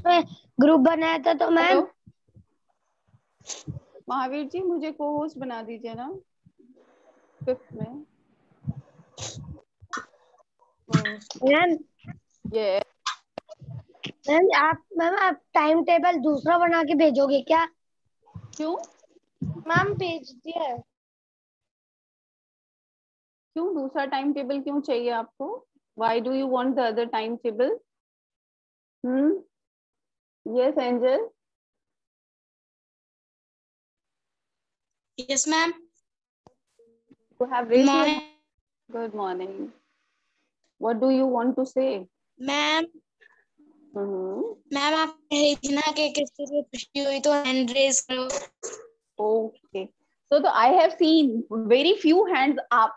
में ग्रुप बनाया था तो मैम। हेलो महावीर जी, मुझे को होस्ट बना दीजिए ना 5th में। मैम ये मैम आप टाइम टेबल दूसरा बना के भेजोगे क्या? क्यों? मैम भेज दिया। क्यों दूसरा टाइम टेबल क्यों चाहिए आपको? Why do you want the other time table? Yes angel. Yes, ma'am. You have Good raised your hand. morning, Good morning. What do you want to say? ma'am. Ma'am आप कह रही थी ना कि किसी से खुशी हुई तो हैंड रेज करो। Okay. So I have seen very few hands up.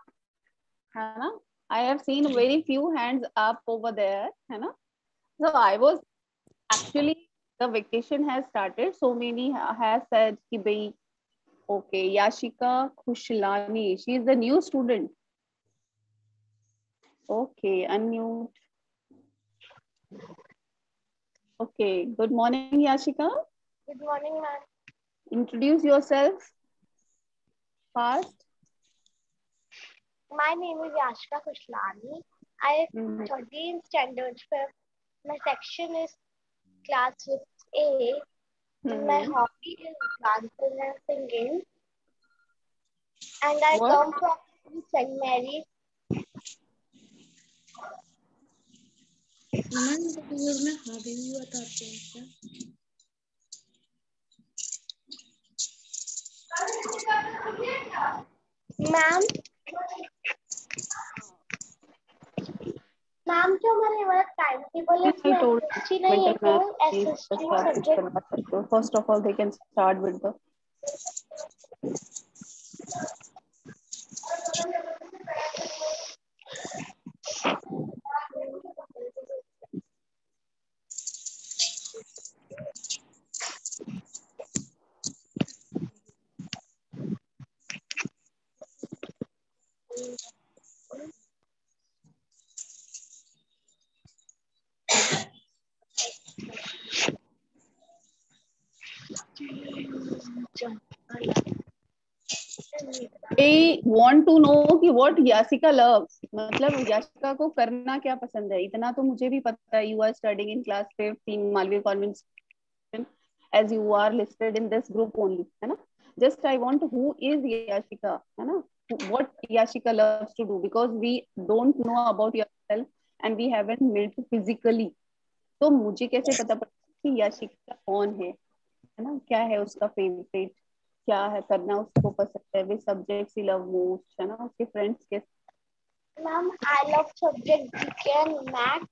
है ना? I have seen very few hands up over there. है ना? So I was actually, the vacation has started. So many has said कि भाई okay, Yashika Khushlani, she is the new student. Okay, unmute. Okay, good morning Yashika. Good morning ma'am. Introduce yourself fast. My name is Yashika Kushlani. I am 13th standard. My section is class 6A. My hobby is dancing and singing. And I What? come from St. Mary's. में hobby भी बताते हैं क्या? Ma'am ma'am जो हमारे वाला time table है I इसमें told एसएसटी नहीं है, mental तो math is the SST start subject. करवा सकते हो. First of all, they can start with the I want to know कि what याशिका loves, मतलब याशिका को करना क्या पसंद है. इतना तो मुझे भी पता है. You are studying in class 5th in Malvi Convent as you are listed in this group only, है ना? Just I want who is Yashika, है ना? What Yashika loves to do, because we don't know about yourself and we haven't met physically. तो मुझे कैसे पता पड़ेगा कि याशिका कौन है ना? क्या है उसका फेवरेट, क्या है करना उसको पसंद है, वे सब्जेक्ट्स ही लव मोस्ट, है ना? उसके फ्रेंड्स के. Ma'am I love subject GK and math.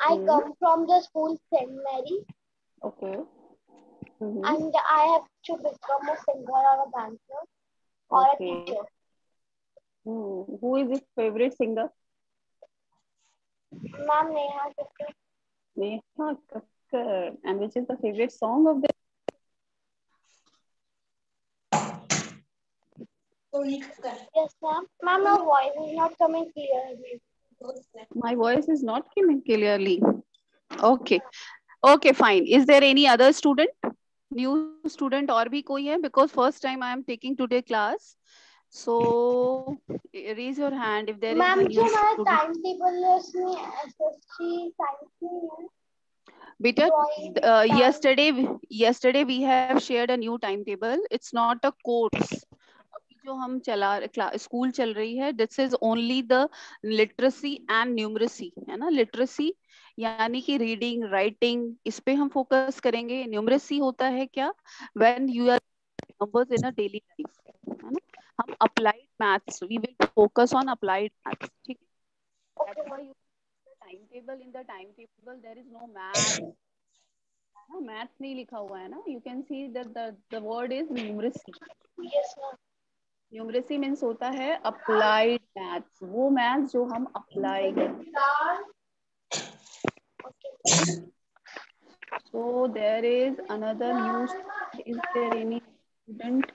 I come from the school St. Mary. Okay. And I have to become a singer or a dancer or a Okay. teacher. Who is his favorite singer? Ma'am, Neha Kakkar. Neha Kakkar. And which is the favorite song of the? Yes, ma'am. Ma'am, your voice is not coming clearly. My voice is not coming clearly. Okay. Okay, fine. Is there any other student? New student और भी कोई है? Because first time I am taking today class. So raise your hand if there is ma'am a जो new हमारा student. Time table है उसमें SST science नहीं है. Beta, Drawing, yesterday we have shared a new timetable. It's not a course. अभी जो हम school चल रही है, this is only the literacy and numeracy, है ना? लिटरेसी यानी कि रीडिंग राइटिंग, इस पे हम फोकस करेंगे. न्यूमरेसी होता है क्या? When you are numbers in a daily life, है ना? हम applied maths, we will focus on applied maths. ठीक है? That's why you time table, in the time table there is no maths, है ना? मैथ्स नहीं लिखा हुआ है ना. You can see that the word is numeracy. yes ma'am. Numeracy means होता है अप्लाइड मैथ्स, वो मैथ्स जो हम अप्लाई करते हैं. So there is another new student. Is there any student?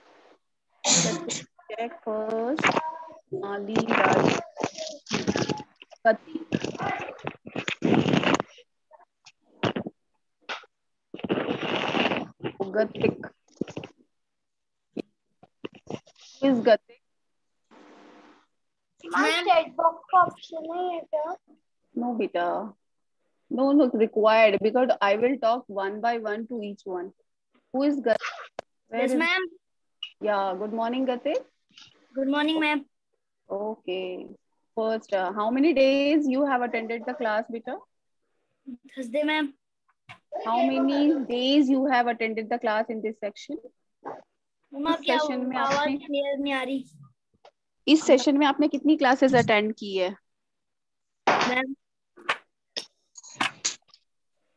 Let me check first. माली राज कति. Gatik. Who is Gatik? Ma'am chat box का ऑप्शन नहीं है क्या? No, beta. No, no, required because I will talk one by one to each one. Who is Gatik? Where Yes, is? ma'am. Yeah, good morning, Gatik. Good morning, ma'am. Okay. First, how many days you have attended the class, beta? Thursday, ma'am. How many days you have attended the class in this section? मम्मा इस क्या session में आवाज आपने clear नहीं आ रही? इस session में आपने कितनी क्लासेस अटेंड की है? Ma'am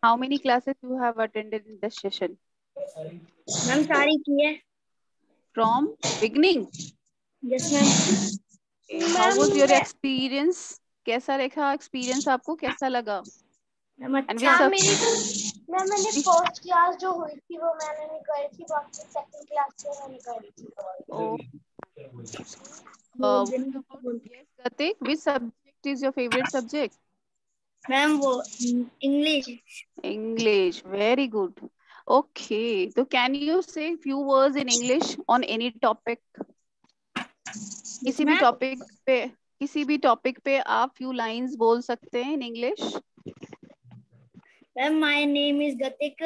How many classes you have attended in this session? Ma'am सारी की है. From beginning? Yes, ma'am. Okay. How was your experience? कैसा रहा एक्सपीरियंस आपको? कैसा लगा? मैम And अच्छा. which मैंने फर्स्ट क्लास जो हुई थी वो मैंने नहीं करी थी, बाकी सेकंड क्लास में मैंने करी थी. oh, yes, Gatik, which subject is your favorite subject? Ma'am वो English. English. Very good. Okay. So can you say few words in English on any topic? किसी भी टॉपिक पे आप few lines बोल सकते हैं in English. Ma'am my name is Gatik.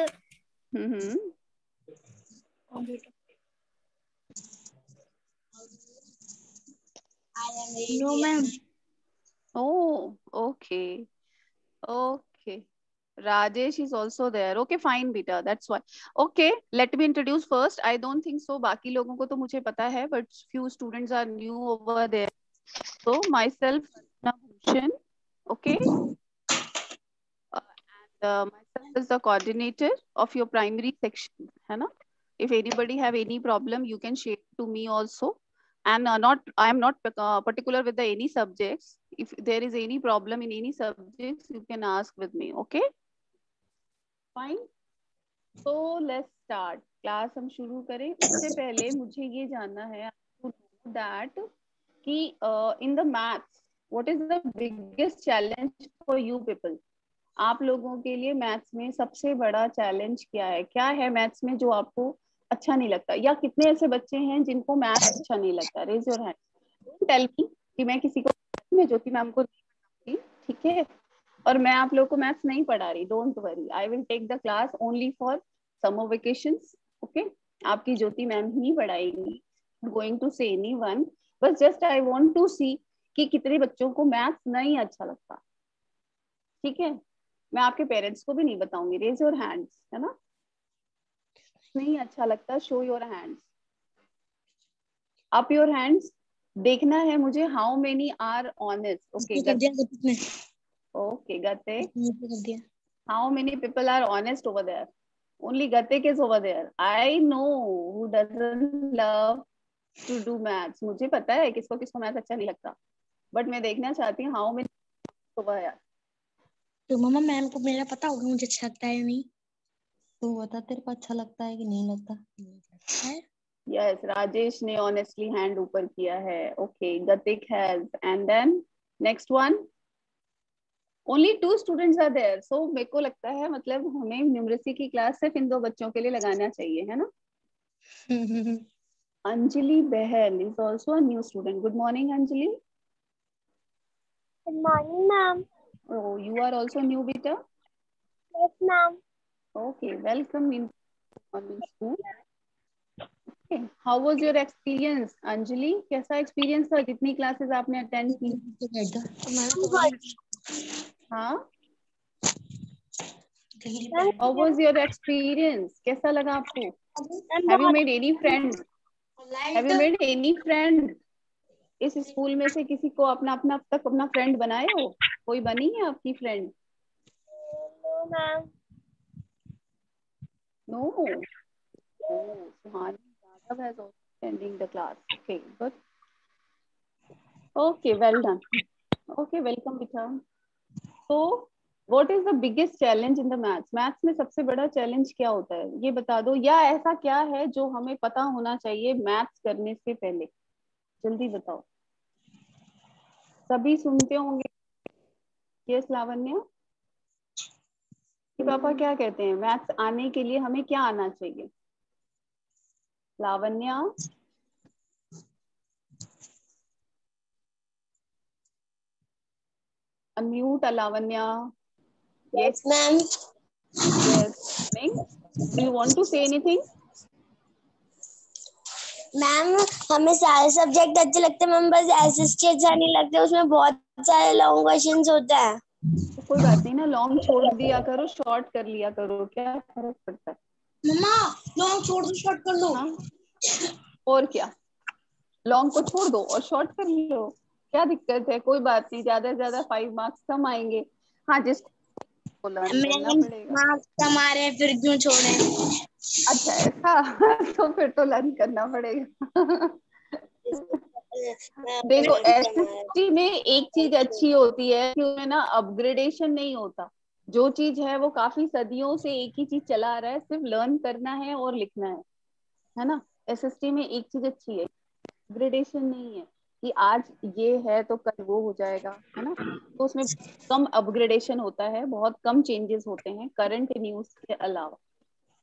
No ma'am. Oh, okay. Okay. Rajesh is also there. Okay, fine, beta. That's why. Okay, let me introduce first. I don't think so. बाकी लोगों को तो मुझे पता है, but few students are new over there. So myself, Bhushan. Okay. Myself is the coordinator of your primary section. है ना? If anybody have any problem, you can share to me also. And I am not particular with the any subjects. If there is any problem in any subjects, you can ask with me. Okay. Fine. So let's start. Class हम शुरू करें. उससे पहले मुझे ये जानना है that कि in the maths, what is the biggest challenge for you people? आप लोगों के लिए मैथ्स में सबसे बड़ा चैलेंज क्या है? क्या है मैथ्स में जो आपको अच्छा नहीं लगता? या कितने ऐसे बच्चे हैं जिनको मैथ्स अच्छा नहीं लगता? Raise your hand. Tell me कि मैं किसी को, मैं ज्योति मैम को नहीं, ठीक है, और मैं आप लोगों को मैथ्स नहीं पढ़ा रही. Don't worry, I will take the class only for summer vacations. Okay, आपकी ज्योति मैम ही पढ़ाएंगी. गोइंग टू से एनीवन, बस just I want to see कि कितने बच्चों को मैथ्स नहीं अच्छा लगता. ठीक है, मैं आपके पेरेंट्स को भी नहीं बताऊंगी. रेज योर हैंड्स, है ना? नहीं अच्छा लगता, show your hands, up your hands. देखना है मुझे how many are honest. Okay okay Gatik, how many people are honest over there? Only Gatik is over there. I know who doesn't love to do maths. मुझे पता है किसको किसको maths अच्छा नहीं लगता, बट मैं देखना चाहती हूँ how many over here. तो मम्मा मैम को मेरा पता होगा मुझे अच्छा लगता है नहीं. तो बता तेरे को अच्छा लगता है कि नहीं लगता है? Yes, राजेश ने honestly hand ऊपर किया है. Okay, Gatik has, and then next one. Only 2 students are there. So मेरे को लगता है मतलब हमें न्यूमरेसी की क्लास सिर्फ इन 2 बच्चों के लिए लगाना चाहिए, है ना? Anjali Behel is also a new student. Good morning, Anjali. Good morning, ma'am. Oh, you are also new, beta? Yes, ma'am. Okay, welcome in morning school. Okay, how was your experience, Anjali? कैसा experience था? कितनी classes आपने attend की? हाँ? How was your experience? कैसा लगा आपको? Have you made any friend? Have you made any friend? इस स्कूल में से किसी को अपना अपना अब तक अपना फ्रेंड बनाए हो? कोई बनी है आपकी friend? No, ma'am. No. Oh, Suhani Yadav has also attending the class. Okay, good. Okay, well done. Okay, welcome, Bita. So, what is the biggest challenge in the maths? Maths में सबसे बड़ा challenge क्या होता है? ये बता दो. या ऐसा क्या है जो हमें पता होना चाहिए maths करने से पहले? जल्दी बताओ. सभी सुनते होंगे. Yes, लावण्य. पापा क्या कहते हैं? मैथ्स आने के लिए हमें क्या आना चाहिए? Lavanya, unmute Lavanya. Yes, ma'am. Yes, coming. Do you want to say anything? Ma'am हमें सारे सब्जेक्ट अच्छे लगते हैं मैम, बस एसएसटी अच्छा नहीं लगता, उसमें बहुत सारे लॉन्ग क्वेश्चंस होता है। तो कोई बात नहीं ना, लॉन्ग छोड़ दिया करो, शॉर्ट कर लिया करो, क्या फर्क पड़ता है। मम्मा लॉन्ग छोड़ दो, शॉर्ट कर लो। हाँ, और क्या, लॉन्ग को छोड़ दो और शॉर्ट कर लो, क्या दिक्कत है, कोई बात नहीं, ज्यादा से ज्यादा 5 मार्क्स कम आएंगे। हाँ, जिसको लर्न करना मैम पड़ेगा। मार्क्स हमारे फिर क्यों छोड़े? अच्छा ऐसा तो फिर तो लर्न करना पड़ेगा। देखो एसएसटी में एक चीज अच्छी होती है कि उसमें ना अपग्रेडेशन नहीं होता। जो चीज है वो काफी सदियों से एक ही चीज चला आ रहा है, सिर्फ लर्न करना है और लिखना है ना। एसएसटी में एक चीज अच्छी है, अपग्रेडेशन नहीं है कि आज ये है तो कल वो हो जाएगा, है ना। तो उसमें कम अपग्रेडेशन होता है, बहुत कम चेंजेस होते हैं करंट न्यूज के अलावा,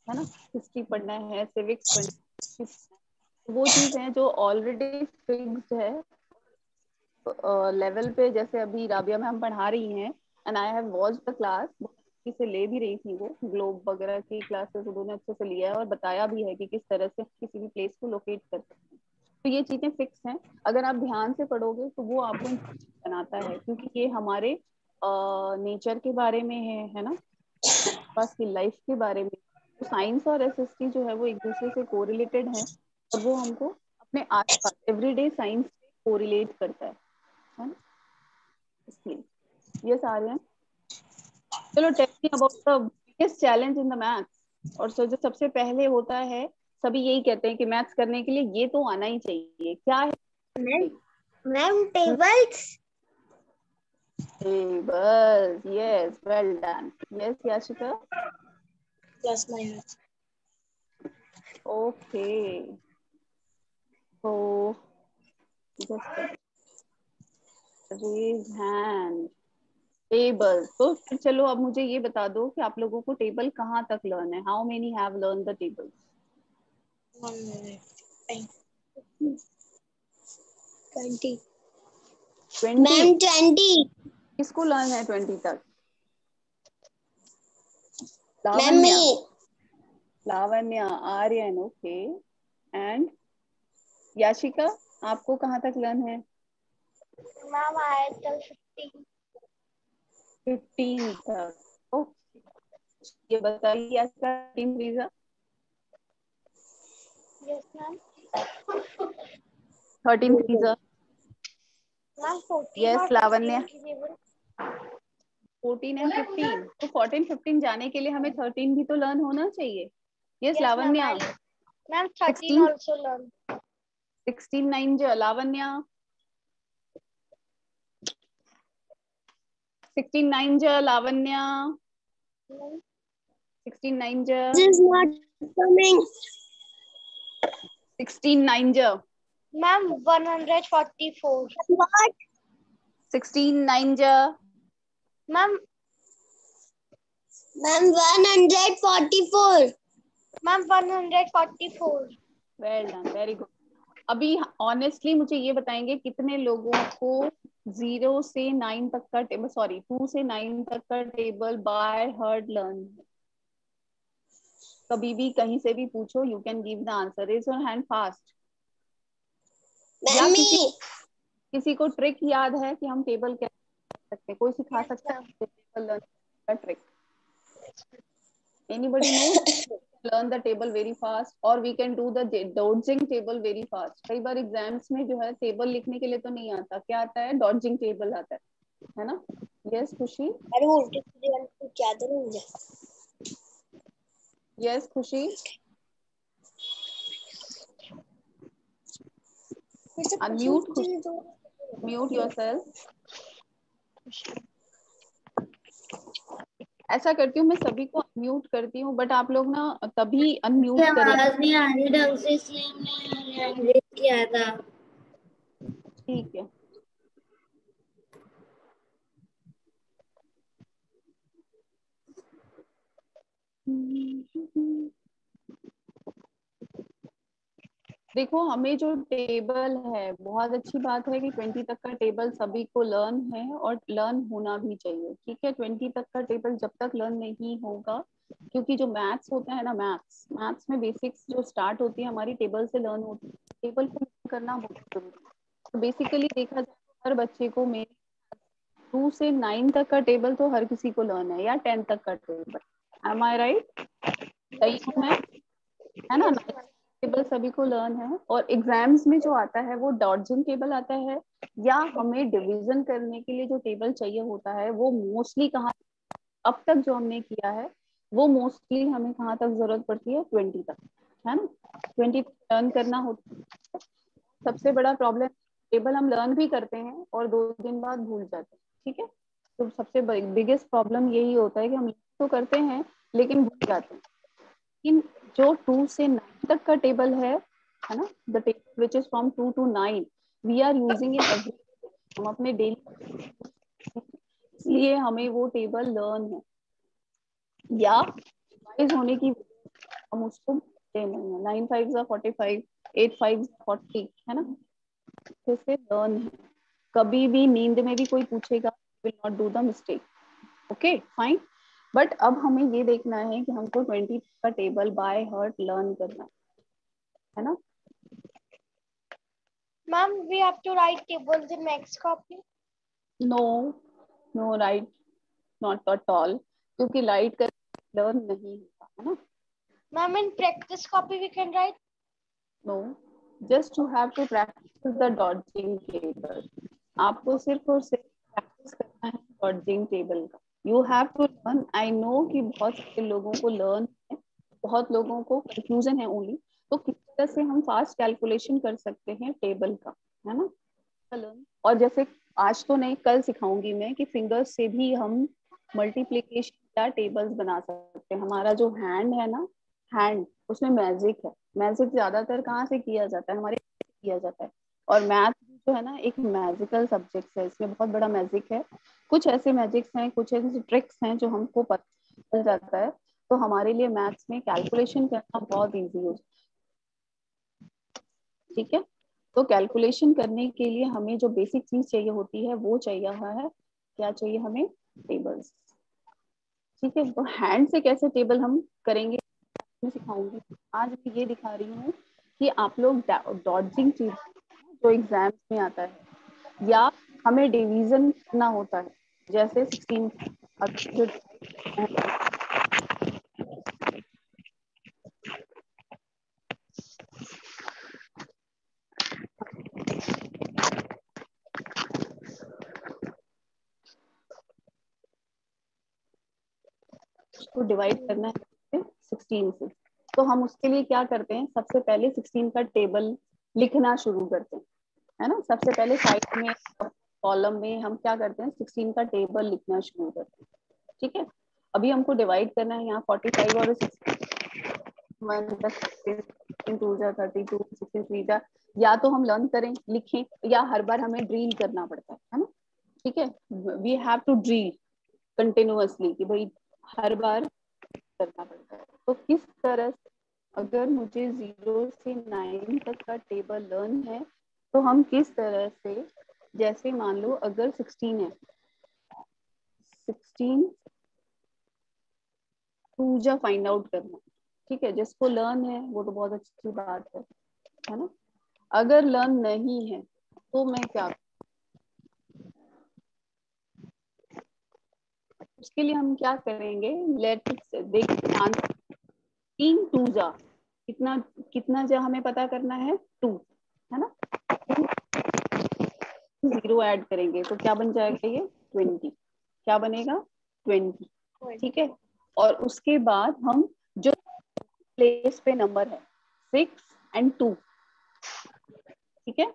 है ना। हिस्ट्री पढ़ना है, सिविक्स पढ़ना है, वो चीज है जो ऑलरेडी फिक्स्ड है लेवल पे। जैसे अभी राबिया मैम पढ़ा रही हैं and I have watched the class, अच्छे से ले भी रही थी वो, ग्लोब वगैरह की क्लासेस उन्होंने अच्छे से लिया है और बताया भी है कि किस तरह से किसी भी प्लेस को लोकेट कर सकते हैं। तो ये चीजें फिक्स हैं, अगर आप ध्यान से पढ़ोगे तो वो आपको बनाता है, क्योंकि ये हमारे नेचर के बारे में है ना, पास की लाइफ के बारे में। तो साइंस और एसएसटी जो है वो एक दूसरे से कोरिलेटेड है और वो हमको अपने आसपास एवरीडे साइंस से कोरिलेट करता है ना, इसलिए ये सारे हैं। चलो, tell me about the biggest challenge in the maths. और सो जो सबसे पहले होता है, सभी यही कहते हैं कि मैथ्स करने के लिए ये तो आना ही चाहिए, क्या है? Ma'am tables. Tables, yes, well done, yes Yashika, plus minus. Okay. तो जस्ट रेज हैंड, टेबल। तो फिर चलो अब मुझे ये बता दो कि आप लोगों को टेबल कहाँ तक लर्न है, how many have learn the table? 1 minute। 20। 20? Ma'am 20। किसको लर्न है 20 तक? Ma'am Lavanya, me. Lavanya, Aryan, okay. And Yashika, आपको कहाँ तक लर्न है? मैम आए तो 15। 15 तक, ओके। ये बताइए Yashika, 15 visa yes ma'am. 13 visa? Ma'am 14 yes और लावण्या, 15 की टेबल। 14 एंड 15, तो 14 15 जाने के लिए हमें 13 भी तो लर्न होना चाहिए। Yes yes ma'am Lavanya, I. Ma'am 13 16, also learn. 16 9 जो लावण्या, 16 9 जो लावण्या, 16 9 जो, This is not coming. 16 9 जो, मैम 144। What? 16 9 जो, ma'am 144। Ma'am 144। Well done, very good. अभी ऑनेस्टली मुझे ये बताएंगे कितने लोगों को 0 से 9 तक का टेबल, सॉरी 2 से 9 तक का टेबल बाय हार्ट लर्न? कभी भी कहीं से भी पूछो, you can give the answer, raise your hand fast. या किसी मम्मी। किसी को ट्रिक याद है कि हम टेबल कैसे कर सकते हैं, कोई सिखा Yes सकता मैम। है टेबल लर्न का trick? Anybody knows? learn the table very fast or we can do the dodging table very fast. कई बार एग्जाम्स में जो है टेबल लिखने के लिए तो नहीं आता, क्या आता है? डॉजिंग टेबल आता है ना। यस खुशी, अरे उल्टे सीधे वाले को क्या दे मुझे? यस खुशी, फिर से अनम्यूट क्वेश्चन खुशी, चाहिए तो। Mute yourself. ऐसा करती हूँ मैं, सभी को अनम्यूट करती हूँ, बट आप लोग ना तभी अनम्यूट करें। आवाज नहीं आ रही ढंग से, इसलिए हमने हैंड रेज किया था। ठीक है, देखो हमें जो टेबल है, बहुत अच्छी बात है कि 20 तक का टेबल सभी को लर्न है और लर्न होना भी चाहिए, ठीक है। 20 तक का टेबल जब तक लर्न नहीं होगा, क्योंकि जो मैथ्स होता है ना, मैथ्स मैथ्स में बेसिक्स जो स्टार्ट होती है हमारी टेबल से लर्न होती है, टेबल को लर्न करना बहुत जरूरी है। तो बेसिकली देखा जाए तो हर बच्चे को, मेरे 2 से 9 तक का टेबल तो हर किसी को लर्न है, या 10 तक का टेबल। एम आई राइट? सही Yes, हूँ मैं? ma'am. है ना? Yes, 9 ma'am. टेबल सभी को लर्न है। और एग्जाम्स में जो आता है वो डॉडजिंग टेबल आता है, या हमें डिवीजन करने के लिए जो टेबल चाहिए होता है वो मोस्टली कहाँ, अब तक जो हमने किया है वो मोस्टली हमें कहाँ तक जरूरत पड़ती है, 20 तक, है ना? 20 तक लर्न करना होता है। सबसे बड़ा प्रॉब्लम, टेबल हम लर्न भी करते हैं और 2 दिन बाद भूल जाते हैं, ठीक है। तो सबसे बिगेस्ट प्रॉब्लम यही होता है कि हम तो करते हैं लेकिन भूल जाते हैं। लेकिन जो 2 से 9 तक का टेबल है ना, the table which is from 2 to 9, we are using in every, हम अपने डेली, इसलिए हमें वो टेबल लर्न है। या रिवाइज होने की हम उसको भूलते नहीं है। 9 5 45, 8 5 40, है ना? से लर्न है। कभी भी नींद में भी कोई पूछेगा, will not do the mistake. Okay fine. But अब हमें ये देखना है कि हमको 20 का टेबल बाय हार्ट लर्न करना है ना? Ma'am, we have to write tables in next copy. No, no right, not at all, क्योंकि लाइट का लर्न नहीं होता है ना। Ma'am, in practice copy we can write. No, just you have to practice the dodging table. आपको सिर्फ और सिर्फ प्रैक्टिस करना है डॉडजिंग टेबल का। You have to learn. I know कि बहुत सारे लोगों को लर्न है, बहुत लोगों को कंफ्यूजन है ओनली, तो किस तरह से हम फास्ट कैलकुलेशन कर सकते हैं टेबल का, है ना? लर्न। और जैसे आज तो नहीं, कल सिखाऊंगी मैं कि फिंगर्स से भी हम मल्टीप्लिकेशन या टेबल्स बना सकते हैं। हमारा जो हैंड है ना, हैंड, उसमें मैजिक है। मैजिक ज्यादातर कहाँ से किया जाता है, हमारे किया जाता है। और मैथ जो है ना, एक मैजिकल सब्जेक्ट है, इसमें बहुत बड़ा मैजिक है। कुछ ऐसे मैजिक्स हैं, कुछ ऐसे ट्रिक्स हैं जो हमको पता चल जाता है, तो हमारे लिए मैथ्स में कैलकुलेशन करना बहुत ईजी हो जाता है, ठीक है। तो कैलकुलेशन करने के लिए हमें जो बेसिक चीज चाहिए होती है वो चाहिए है, क्या चाहिए हमें, टेबल्स, ठीक है। तो हैंड से कैसे टेबल हम करेंगे मैं सिखाऊंगी। आज मैं ये दिखा रही हूँ कि आप लोग डॉडजिंग चीज जो एग्जाम्स में आता है, या हमें डिवीजन करना होता है, जैसे 16 अगर जो उसको डिवाइड करना है 16 से, तो हम उसके लिए क्या करते हैं, सबसे पहले 16 का टेबल लिखना शुरू करते हैं, है ना? सबसे पहले साइड में कॉलम में हम क्या करते हैं, 16 का टेबल लिखना शुरू करते हैं, ठीक है। अभी हमको डिवाइड करना है, यहाँ 45 और 16 या तो हम लर्न करें, लिखें, या हर बार हमें ड्रिल करना पड़ता है ना? ठीक है, we have to drill continuously कि भाई हर बार करना पड़ता है। तो किस तरह से, अगर मुझे 0 से 9 तक का टेबल लर्न है, तो हम किस तरह से, जैसे मान लो अगर 16 है, 16 पूजा फाइंड आउट करना, ठीक है। जिसको लर्न है वो तो बहुत अच्छी बात है ना? अगर लर्न नहीं है तो मैं क्या, उसके लिए हम क्या करेंगे, लेट देखिए आंसर 3 2 जा, कितना कितना जा हमें पता करना है, 2, है ना? 0 ऐड करेंगे तो क्या बन जाएगा, ये 20, क्या बनेगा, 20, ठीक है। और उसके बाद हम जो प्लेस पे नंबर है 6 and 2, ठीक है,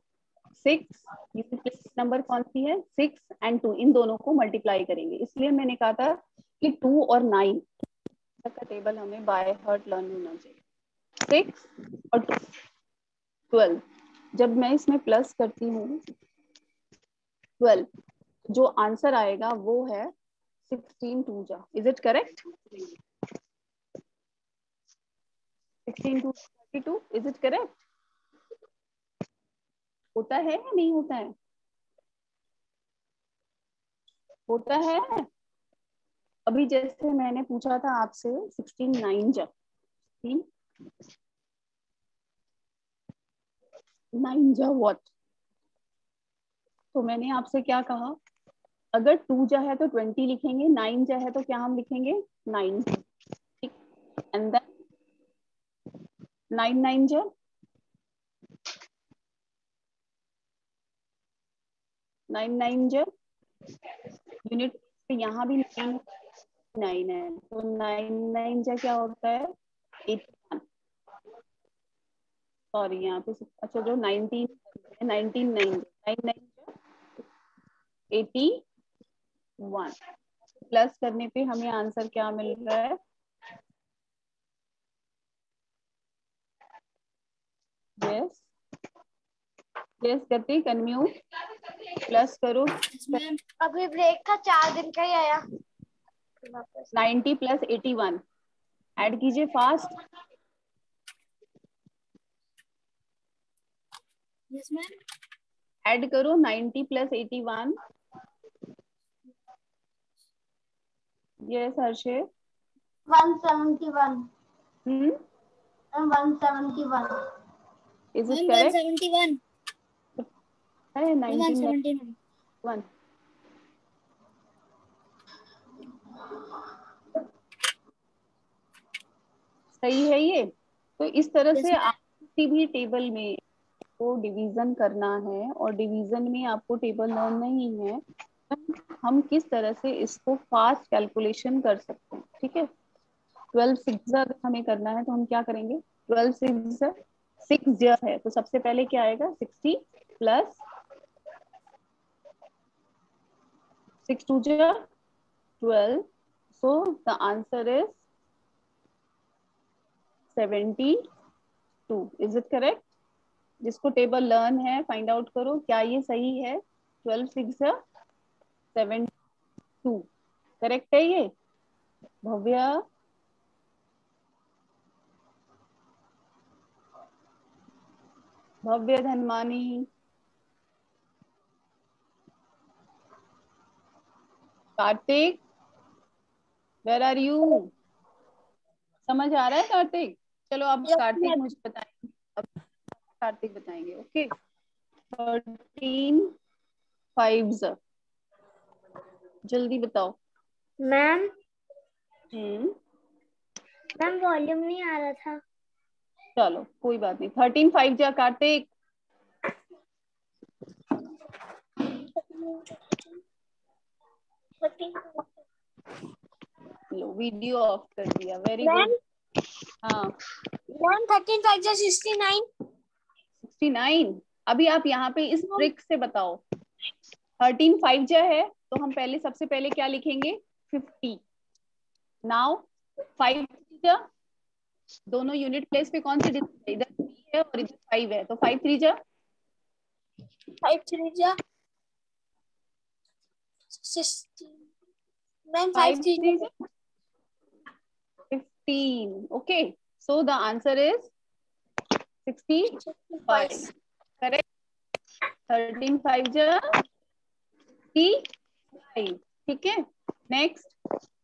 6, प्लेस नंबर कौन सी है, 6 and 2, इन दोनों को मल्टीप्लाई करेंगे। इसलिए मैंने कहा था कि 2 और 9 तक का टेबल हमें बाय हार्ट लर्न होना चाहिए। 6 और 12, जब मैं इसमें प्लस करती हूँ 12, जो आंसर आएगा वो है 16 2 जा, is it correct? 16 2 32, is it correct? होता है या नहीं होता है? होता है। अभी जैसे मैंने पूछा था आपसे 16 9 जा 9 जा व्हाट, तो मैंने आपसे क्या कहा, अगर 2 जा है तो 20 लिखेंगे, 9 जा है तो क्या हम लिखेंगे 9, ठीक। एंड देन 9 9 जा 9 9 जा यूनिट यहाँ भी 9 9 है, तो 9 9 जा क्या होता है 81, सॉरी यहाँ पे अच्छा जो 19 19 9 9 9 81, प्लस करने पे हमें आंसर क्या मिल रहा है, यस यस करते कन्व्यू प्लस करो, अभी ब्रेक था 4 दिन का ही आया 90 प्लस 81 ऐड कीजिए फास्ट। Yes ma'am. ऐड करो 90 plus 81, yes Harshit 171 171 is it correct 171 है 1991 सही है ये। तो इस तरह से आप किसी भी टेबल में को डिवीजन करना है और डिवीजन में आपको टेबल लर्न नहीं है, हम किस तरह से इसको फास्ट कैलकुलेशन कर सकते हैं, ठीक है। 12 6 अगर हमें करना है तो हम क्या करेंगे, 12 6 जो है तो सबसे पहले क्या आएगा 60 plus 6 2 12, so the answer is 72, is it correct? जिसको टेबल लर्न है फाइंड आउट करो क्या ये सही है, 12 6 72 करेक्ट है ये। भव्य भव्य धनमानी कार्तिक वेर आर यू, समझ आ रहा है कार्तिक? चलो अब कार्तिक मुझे बताएंगे, अब कार्तिक बताएंगे। ओके 13 5 जल्दी बताओ मैम। मैम वॉल्यूम नहीं आ रहा था। चलो कोई बात नहीं, 13 5 जा कार्तिक, लो वीडियो ऑफ कर दिया, वेरी गुड। हाँ 13 5 जा 69 69, अभी आप यहाँ पे इस ट्रिक से बताओ, 13 5 जा है तो हम पहले सबसे पहले क्या लिखेंगे 50, नाउ 5 जा, दोनों यूनिट प्लेस पे कौन सी डिजिट, इधर 3 है और इधर 5 है, तो 5 3 जा 5 3 जा 16 मैम 5 5 3 3 जा 15, okay so the answer is 65 correct, 13 5 जा 65, ठीक है। नेक्स्ट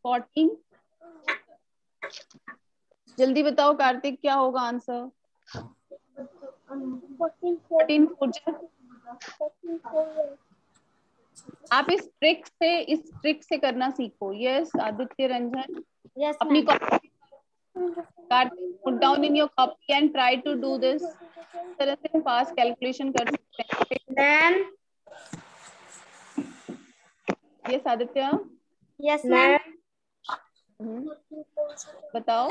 14, जल्दी बताओ कार्तिक क्या होगा आंसर, 14 4 जा, आप इस ट्रिक से करना सीखो। यस आदित्य रंजन, अपनी Kartik put down in your copy and try to do this, इस तरह से फास्ट कैलकुलेशन कर सकते हैं ma'am. Yes Aditya, yes ma'am. बताओ।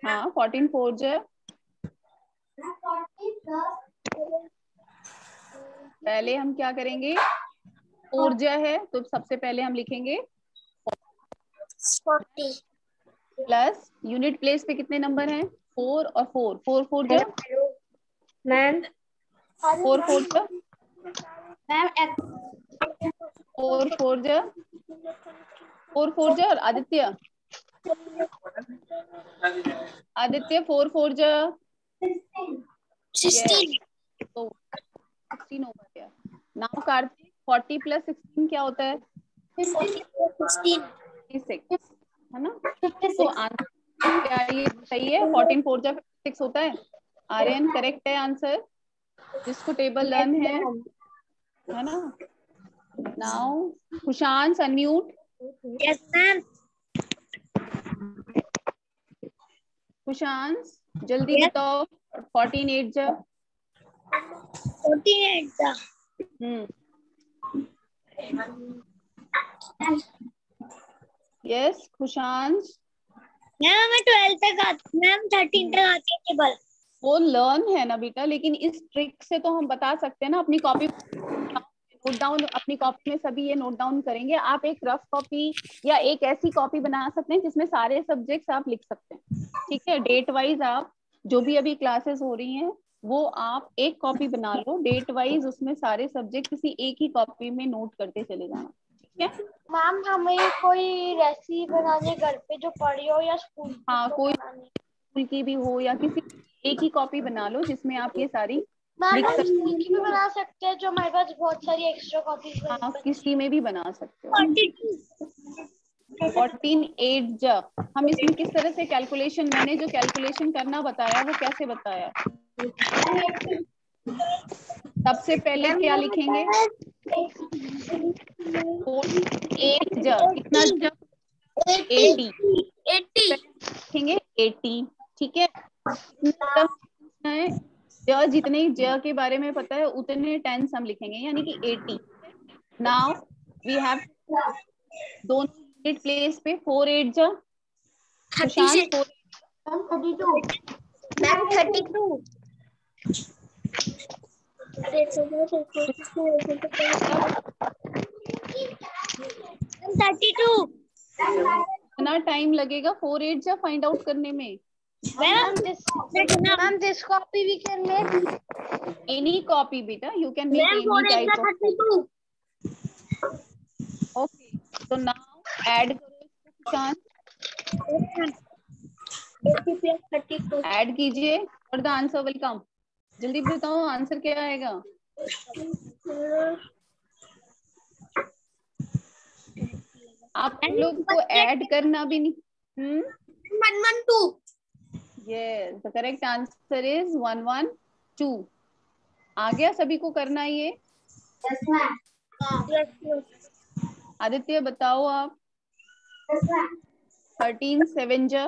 हाँ 14 4 जा, पहले हम क्या करेंगे, ऊर्जा है तो सबसे पहले हम लिखेंगे 40 प्लस यूनिट प्लेस पे कितने नंबर हैं 4 और 4 4 4 जा मैम 4 4 जा मैम 4 4 जा 4 4 जा, और आदित्य 4 4 जा 16. तो 16 हो गया। नाउ कार्तिक 40 + 16 क्या होता है? 16. 56 है ना? तो आंसर क्या ये सही है? 14 4 जा 56 होता है। आर्यन करेक्ट है आंसर, जिसको टेबल लर्न है ना? Now Khushans unmute. Yes, ma'am. Khushans जल्दी बताओ 14 8 जा। 48 जा। यस खुशांस। मैम मैं 12 तक आती, मैम 13 तक आती है टेबल। वो लर्न है ना बेटा, लेकिन इस ट्रिक से तो हम बता सकते हैं ना। अपनी कॉपी नोट डाउन, अपनी कॉपी में सभी ये नोट डाउन करेंगे। आप एक रफ कॉपी या एक ऐसी कॉपी बना सकते हैं जिसमें सारे सब्जेक्ट्स आप लिख सकते हैं, ठीक है? डेट वाइज आप जो भी अभी क्लासेस हो रही हैं वो आप एक कॉपी बना लो, डेट वाइज उसमें सारे सब्जेक्ट किसी एक ही कॉपी में नोट करते चले जाना, ठीक है? मैम हमें कोई रेसिपी बनानी घर पे जो पढ़ी हो या स्कूल की? हाँ, कोई स्कूल की भी हो या किसी एक ही कॉपी बना लो जिसमें आप ये सारी मैम लिख हम सकते स्कूल की भी बना सकते हैं, जो हमारे पास बहुत सारी एक्स्ट्रा कॉपीज हैं। आप किसी में भी बना सकते हो। 42. 14 8 जा। हम इसमें किस तरह से कैलकुलेशन, मैंने जो कैलकुलेशन करना बताया वो कैसे बताया? सबसे पहले क्या लिखेंगे? 8 जा कितना जा? 80 लिखेंगे 80, ठीक है? ज जितने ज के बारे में पता है उतने टेंस हम लिखेंगे, यानी कि 80। नाउ वी हैव दोनों यूनिट प्लेस पे 4 8 जा। 36. 32. मैम 32. अरे 32. कितना टाइम लगेगा 4 8 जा फाइंड आउट करने में? Ma'am this copy we can make any copy बेटा, you can make ma'am any type of. 32. Okay, तो नाउ ऐड करो इसको खुशान, 80 plus 32. ऐड कीजिए और द आंसर विल कम। जल्दी बताओ आंसर क्या आएगा? आप लोग को ऐड करना भी नहीं। 112. Yes, the correct answer is 112। आ गया सभी को करना ये? Yes, ma'am. Yes. आदित्य बताओ आप। 13 7 जा,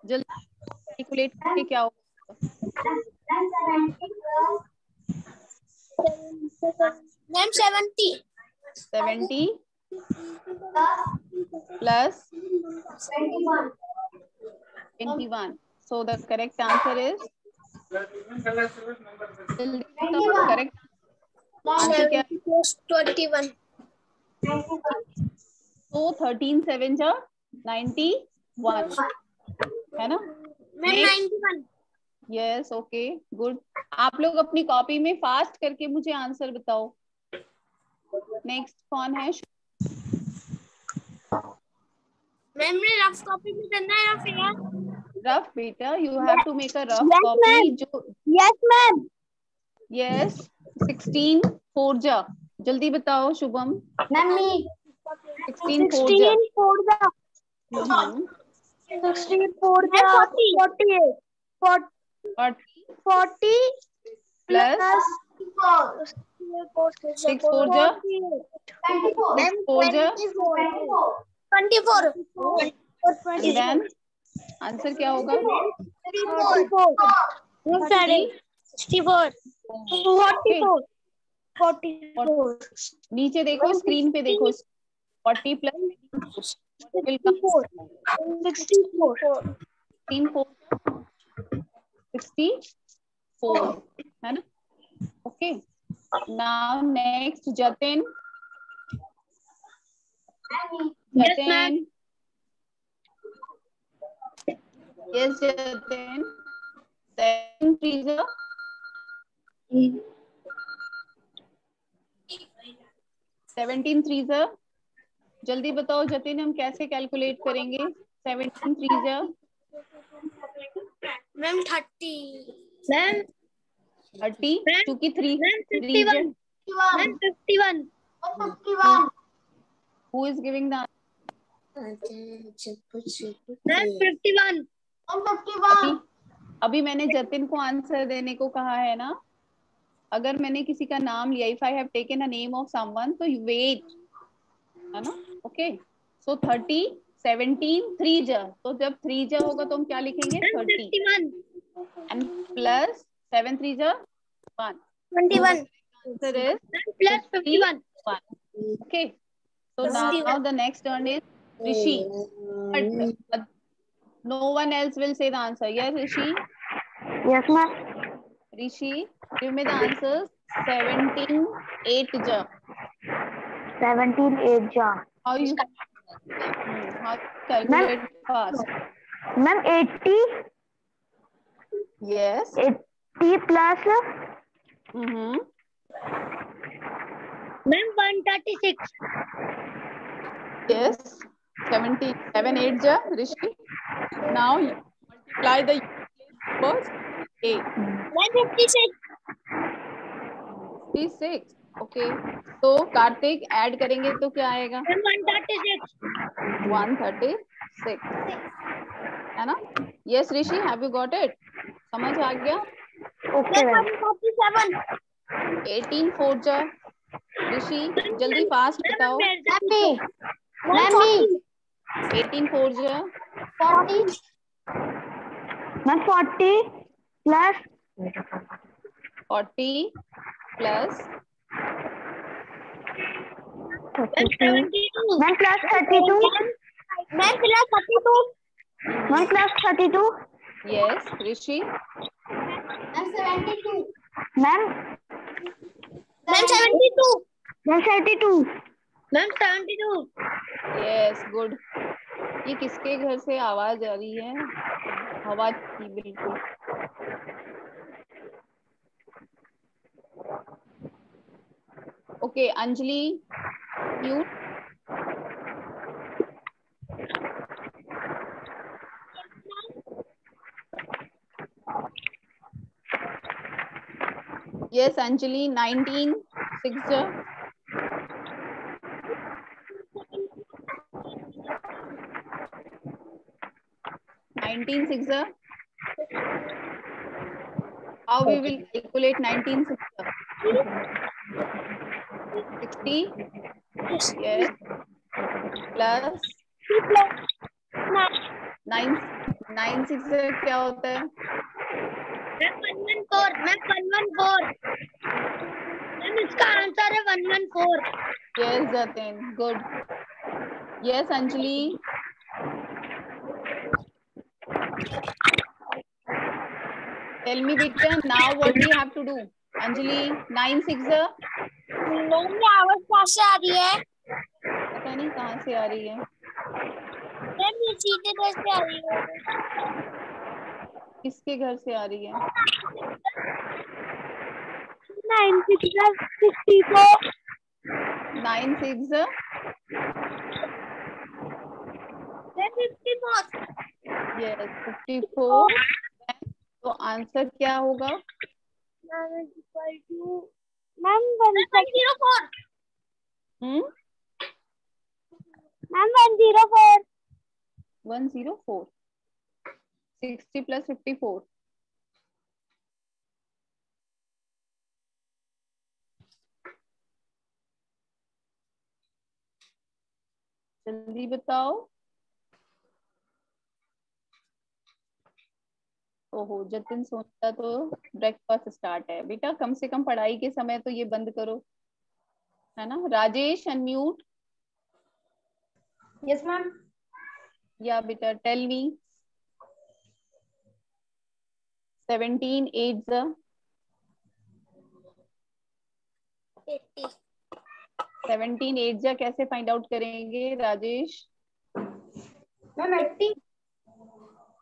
जल्दी कैलकुलेट करके क्या होगा? Ma'am 70. 70 plus 21. So the correct answer is, correct answer क्या? 21. तो 13 7 जा 91 है ना? Ma'am 91. Yes, okay good. आप लोग अपनी कॉपी में फास्ट करके मुझे आंसर बताओ। नेक्स्ट कौन है? मैम ने रफ कॉपी में करना है या फिर रफ बेटा, you have to make a rough Yes, copy. ma'am. जो Yes, ma'am. यस 16 4 जा, जल्दी बताओ शुभम। Ma'am 16 4 जा। 16 4 जा 16 4 जा 48. 40 प्लस 6 4 जा 4 जा 24. एंड देन आंसर क्या होगा? 44. नीचे देखो, स्क्रीन पे देखो। 40 प्लस 64 है ना? Okay, now next Jatin. Jatin, yes Jatin. 7 3 जा 17 3 जा। जल्दी बताओ जतिन, हम कैसे कैलकुलेट करेंगे? 17 3 जा मैम 30. मैम 30 क्योंकि 3 51 ma'am 51 who is giving the ma'am 51 अभी मैंने जतिन को आंसर देने को कहा है ना। अगर मैंने किसी का नाम लिया, if I have taken a name of someone, तो यू वेट, है ना। ओके, सो 30 17 3 ज, तो जब 3 ज होगा तो हम क्या लिखेंगे 30 एंड प्लस 7 3 ज 1 21 answer is plus 51 okay. So now the next turn is Rishi, but no one else will say the answer. Yes, Rishi. Yes, ma'am. Rishi, give me the answers. 17 8 ja. 17 8 ja. How you calculate fast? Ma'am 80. Yes. 80 plus. Ma'am 136. Yes. 77 8 ja. Rishi. Now you multiply the numbers. 8. 156. 56. Okay. तो Kartik add करेंगे तो क्या आएगा? 136. 136 है ना। Yes Rishi, have you got it? समझ आ गया? Okay ma'am. 147. 18 4 जा। ऋषि जल्दी फास्ट बताओ। 18 4 जा 40. Ma'am 40 plus 40 plus 72. Ma'am plus 32. Ma'am plus 32. Ma'am plus 32. Yes Rishi. Ma'am 72. Ma'am 72. Ma'am 72. Ma'am 72. Yes good. ये किसके घर से आवाज आ रही है? हवा की बिल्कुल। Okay Anjali mute. Yes Anjali 19 6 जा 19 6 जा। How we will calculate 19 6 जा? 60 yes plus 9 9 6 से क्या होता है? 114. मैम 114. मैम इसका आंसर है 114. Yes Jatin, good. Yes Anjali. Tell me beta, now what we have to do? Anjali 9 6 जा। मेरी आवाज कहाँ से आ रही है? पता नहीं कहाँ से आ रही है। मैम ये सीधे घर से आ रही है। किसके घर से आ रही है? 9 6 64. 9 6 जा 54. yes 54. तो आंसर क्या होगा? मैम 104. मैम 104. 104 60 plus 54 जल्दी बताओ। ओहो जतिन सोचा तो ब्रेकफास्ट स्टार्ट है। बेटा कम से कम पढ़ाई के समय तो ये बंद करो, है ना। राजेश अनम्यूट। Yes ma'am. या बेटा टेल मी 17 8 जा 80. 17 8 जा कैसे फाइंड आउट करेंगे राजेश? मैम 80.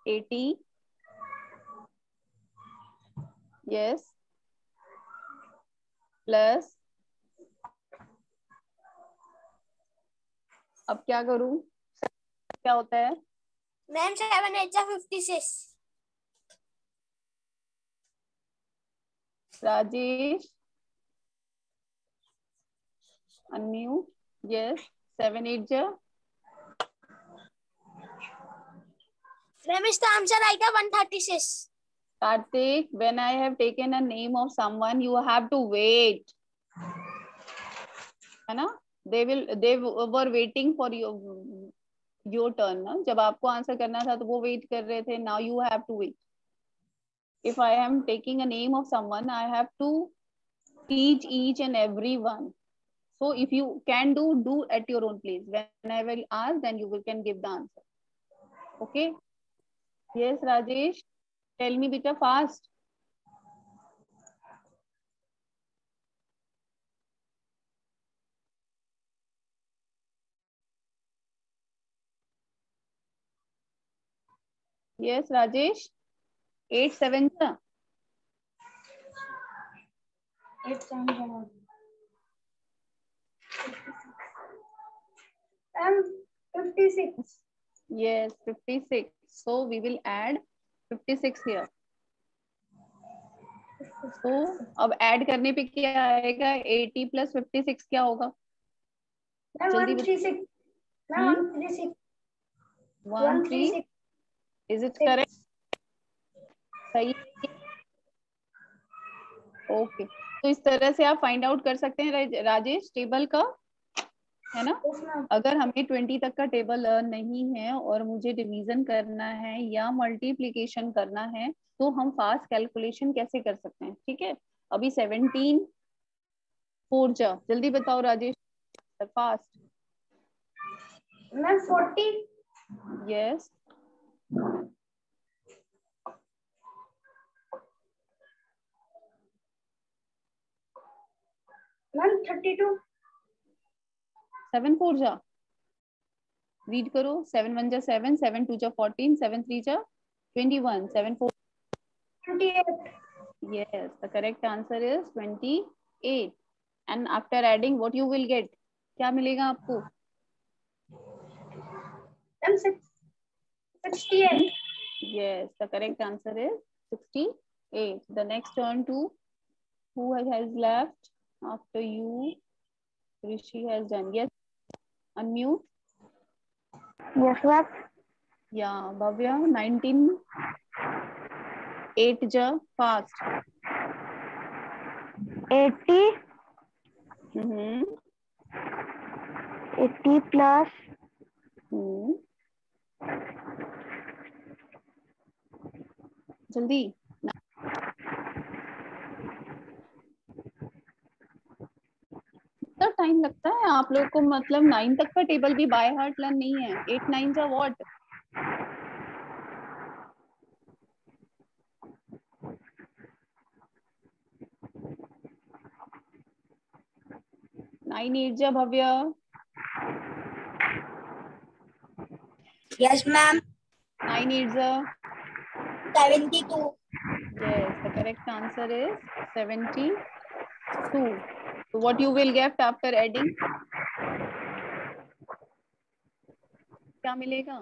80 यस प्लस अब क्या करूं? क्या होता है? Ma'am 7 8 56. Rajesh, unmute. Yes, 7 8 ja. Ramesh, the answer I got 136. Karthik, when I have taken a name of someone, you have to wait. है ना? They were waiting for your turn. ना? जब आपको आंसर करना था तो वो वेट कर रहे थे. Now you have to wait. If I am taking a name of someone, I have to teach each and every one. So if you can do at your own place. When I will ask, then you can give the answer. Okay? Yes, Rajesh. Tell me beta fast. Yes, Rajesh. 8 7 ja. 8 7 56. Yes, 56. So we will add 56 here. So अब add करने पे क्या आएगा? 80 plus 56 क्या होगा? जल्दी 136. 136. 136. Is it correct? सही. Okay, तो इस तरह से आप फाइंड आउट कर सकते हैं राजेश टेबल का, है ना? अगर हमें 20 तक का टेबल लर्न नहीं है और मुझे डिवीजन करना है या मल्टीप्लिकेशन करना है तो हम फास्ट कैलकुलेशन कैसे कर सकते हैं? ठीक है, अभी 17 4 जा, जल्दी बताओ Rajesh fast. Ma'am 40. Yes. Ma'am 32. 7 4 जा, रीड करो. 7 1 जा 7, 7 2 जा 14, 7 3 जा 21, 7 4 28. Yes, the correct answer is 28. And after adding, what you will get? क्या मिलेगा आपको? Ma'am 68. Yes, the correct answer is 68. The next turn to who has left after you? Rishi has done. Yes, unmute. Yes, ma'am. Yeah, Bhavya, 19. 8 ja, fast. 80. 80 plus. जल्दी. Time लगता है आप लोग को? मतलब 9 तक का टेबल भी बाय हार्ट लर्न नहीं है. 8 9 जा व्हाट? नाइन 8 जा भव्य. Yes, ma'am. 9 8 जा 72. Yes, the correct answer is 72. So what you will get after adding? क्या मिलेगा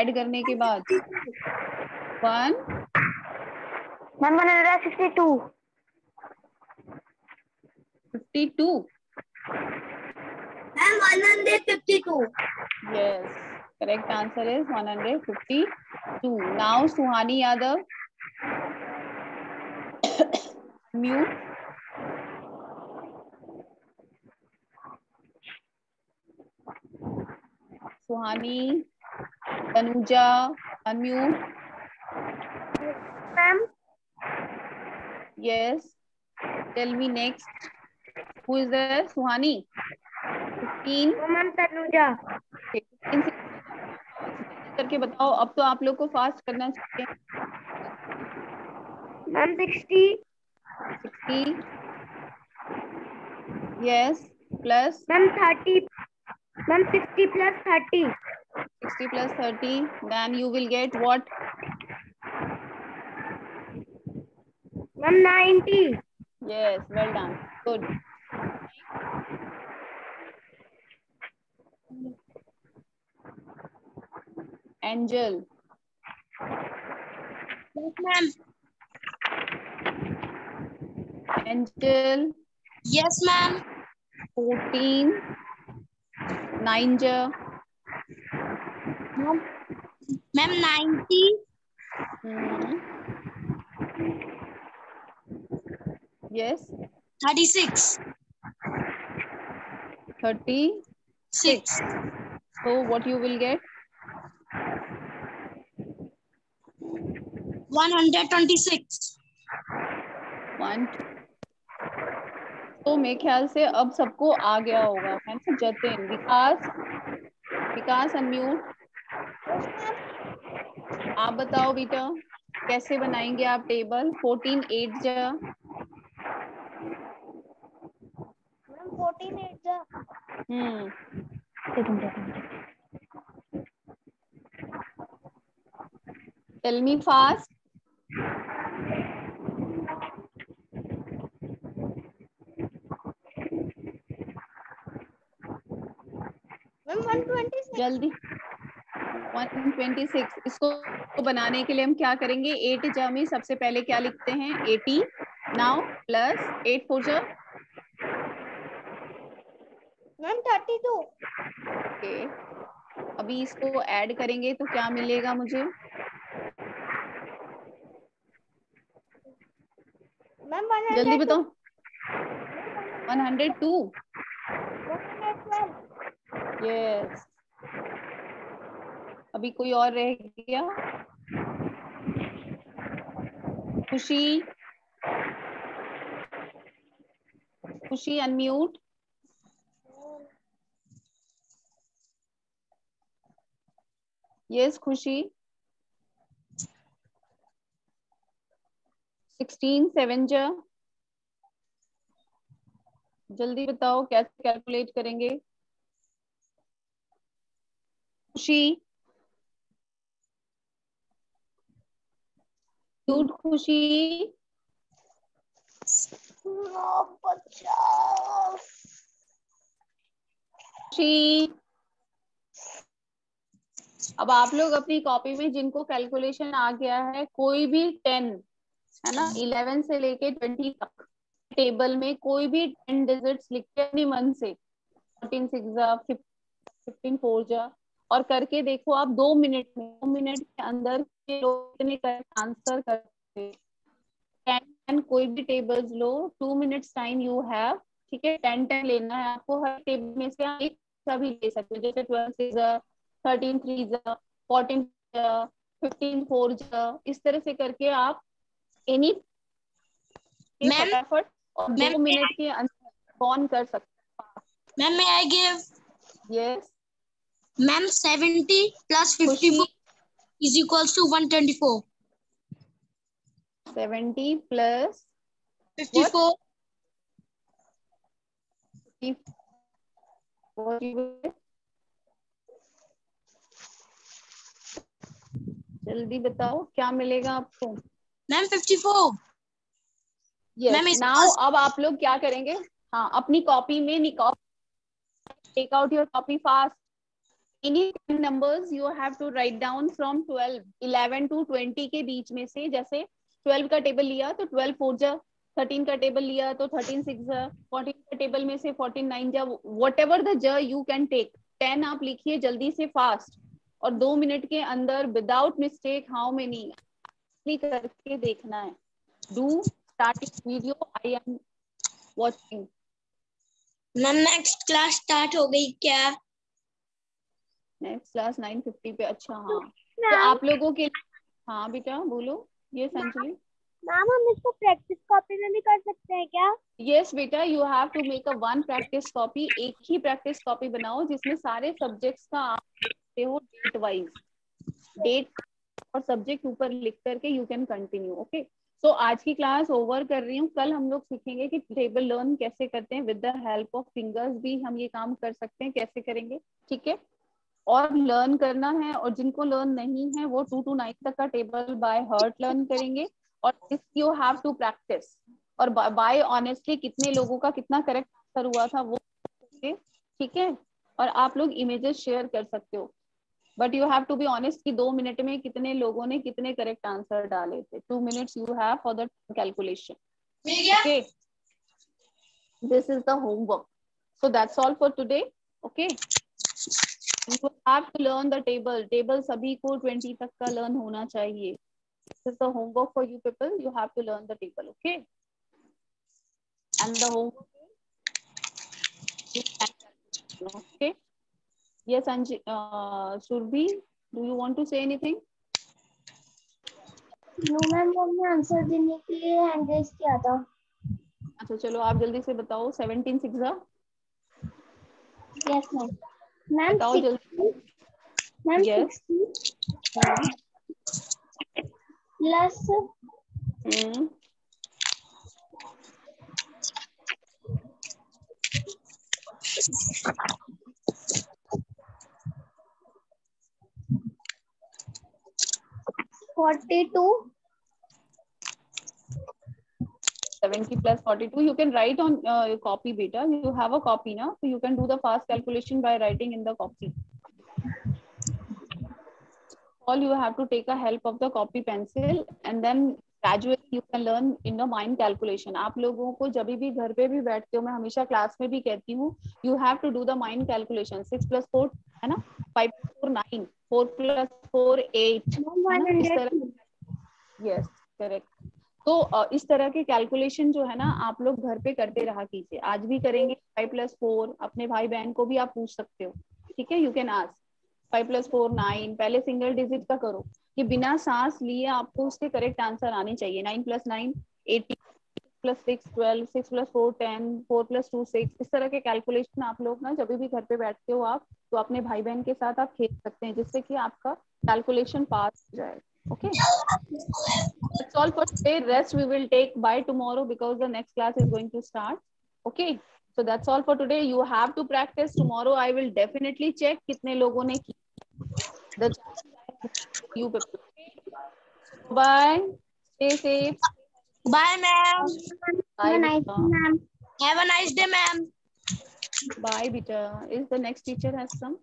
ऐड करने के बाद? 1 Ma'am, 162. 52. Ma'am, 152. Yes, correct answer is 152. Now Suhani Yadav. Mute. Suhani, Tanuja, unmute. Ma'am, Yes. Tell me next. Who is there? Suhani. 15. ma'am, Tanuja. 15 से करके बताओ. अब तो आप लोग को फास्ट करना चाहिए. Ma'am, 60. 60. Yes. Plus. Ma'am, 30. Ma'am, 60 plus 30. 60 plus 30. Then you will get what? Ma'am, 90. Yes. Well done. Good. Angel. Yes, ma'am. Angel. Yes, ma'am. 14. 9 ja. Ma'am, 90. Yes. 36. 36. So what you will get? 126. 1. तो मेरे ख्याल से अब सबको आ गया होगा, है ना? जतिन, विकास अनम्यूट। आप बताओ बेटा, कैसे बनाएंगे आप टेबल? 14 8 जा। 14 8 जा। Tell me fast. मैम 126। जल्दी। 126। इसको बनाने के लिए हम क्या करेंगे? 8 जा में सबसे पहले क्या लिखते हैं? 80 नाउ प्लस 8 4 जा। मैम 32। ओके, अभी इसको ऐड करेंगे तो क्या मिलेगा मुझे? मैम जल्दी 102। बताओ। 102। 112। यस। अभी कोई और रह गया? खुशी अनम्यूट। यस खुशी। 16 7 जा। जल्दी बताओ कैसे कैलकुलेट करेंगे? खुशी खुशी। 50। खुशी। अब आप लोग अपनी कॉपी में जिनको कैलकुलेशन आ गया है, कोई भी 10 है ना, 11 से लेके 20 तक टेबल में कोई भी 10 डिजिट्स लिख के अपनी मन से 14 6 जा 15 4 जा और करके देखो आप 2 मिनट में, 2 मिनट के अंदर के लोग इतने करेक्ट आंसर करते। 10 कोई भी tables low, 2 minutes time you have, ठीक है? 10 लेना है आपको। हर टेबल में से आप एक सा भी ले सकते हो, जैसे 12 6 जा, 13 3 जा, 14 जा, 15 4 जा, इस तरह से करके आप एनी मैम फटाफट और 2 मिनट के अंदर ऑन कर सकते हैं। Ma'am may I give? Yes ma'am 70 plus 54 is equals to 124. 70 plus 54. what you will? जल्दी बताओ क्या मिलेगा आपको? मैम 54. यस नाउ अब आप लोग क्या करेंगे? हाँ, अपनी कॉपी में take out your copy fast. Any numbers you have to write down from 12 11 to 20 के बीच में से। जैसे 12 का टेबल लिया तो 12 4 जा, 13 का टेबल लिया तो 13 6 जा, 14 का टेबल में से 14 9 जा, वट एवर द जा यू कैन टेक। 10 आप लिखिए जल्दी से फास्ट और 2 मिनट के अंदर विदाउट मिस्टेक हाउ मेनी करके देखना है। Do start video, I am watching. Ma'am next class start हो गई क्या? नेक्स्ट क्लास 9:50 पे। अच्छा हाँ, तो आप लोगों के, हाँ बेटा बोलो। ये अंजलि। मैम हम इसको प्रैक्टिस कॉपी में भी कर सकते हैं क्या? यस बेटा, you have to make a one practice copy. एक ही प्रैक्टिस कॉपी बनाओ जिसमें सारे सब्जेक्ट्स का आप लिखते हो डेट वाइज, डेट और सब्जेक्ट ऊपर लिख करके यू कैन कंटिन्यू। ओके, तो आज की क्लास ओवर कर रही हूँ। कल हम लोग सीखेंगे कि टेबल लर्न कैसे करते हैं। With the help of fingers भी हम ये काम कर सकते हैं, कैसे करेंगे, ठीक है? और लर्न करना है, और जिनको लर्न नहीं है वो 2 to 9 तक का टेबल बाय हार्ट लर्न करेंगे। और this you have to practice. और बाय ऑनेस्टली कितने लोगों का कितना करेक्ट आंसर हुआ था वो, ठीक है? और आप लोग इमेजेस शेयर कर सकते हो, but you have to be honest कि 2 मिनट में कितने लोगों ने कितने करेक्ट आंसर डाले थे। 2 minutes you have for the calculation. Okay, This is the homework. So that's all for today. Okay. You have to learn the table. Table सभी को 20 तक का learn होना चाहिए. This is the homework for you people. You have to learn the table. Okay. And the homework is okay. Yes, Surbhi, do you want to say anything? No ma'am, हमने answer देने के लिए hand raise किया था. अच्छा चलो आप जल्दी से बताओ. 17 6 यस मैम. मैम बताओ जल्दी. Ma'am Yes. 60 plus 42. 70 plus 42. You can write on your copy, beta. You have a copy now, so you can do the fast calculation by writing in the copy. All you have to take a help of the copy pencil, and then gradually you can learn in the mind calculation. आप लोगों को जब भी घर पे भी बैठते हो, मैं हमेशा क्लास में भी कहती हूँ, you have to do the mind calculation. 6 plus 4 है ना, 5 plus 4 9, 4 plus 4 8 है ना, इस तरह. Yes, correct. तो इस तरह के कैलकुलेशन जो है ना आप लोग घर पे करते रहा कीजिए. आज भी करेंगे. 5 plus 4 अपने भाई बहन को भी आप पूछ सकते हो. ठीक है, यू कैन आस्क. 5 plus 4 9. पहले सिंगल डिजिट का करो कि बिना सांस लिए आपको उसके करेक्ट आंसर आने चाहिए. 9 plus 9 18 plus 6 12 6 plus 4 10 4 plus 2 6. इस तरह के कैलकुलेशन आप लोग ना जब भी घर पे बैठते हो आप तो अपने भाई बहन के साथ आप खेल सकते हैं, जिससे कि आपका कैलकुलेशन पास हो जाए. Okay. That's all for today. Rest we will take by tomorrow because the next class is going to start. Okay. So that's all for today. You have to practice. Tomorrow I will definitely check कितने लोगों ने की. The you people. Bye. Stay safe. Bye, ma'am. Bye, beta. Have a nice day, ma'am. Bye, beta. Is the next teacher has come?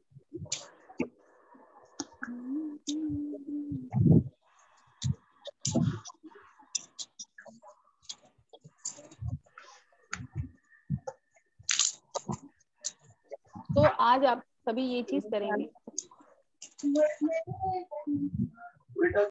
तो आज आप सभी ये चीज करेंगे.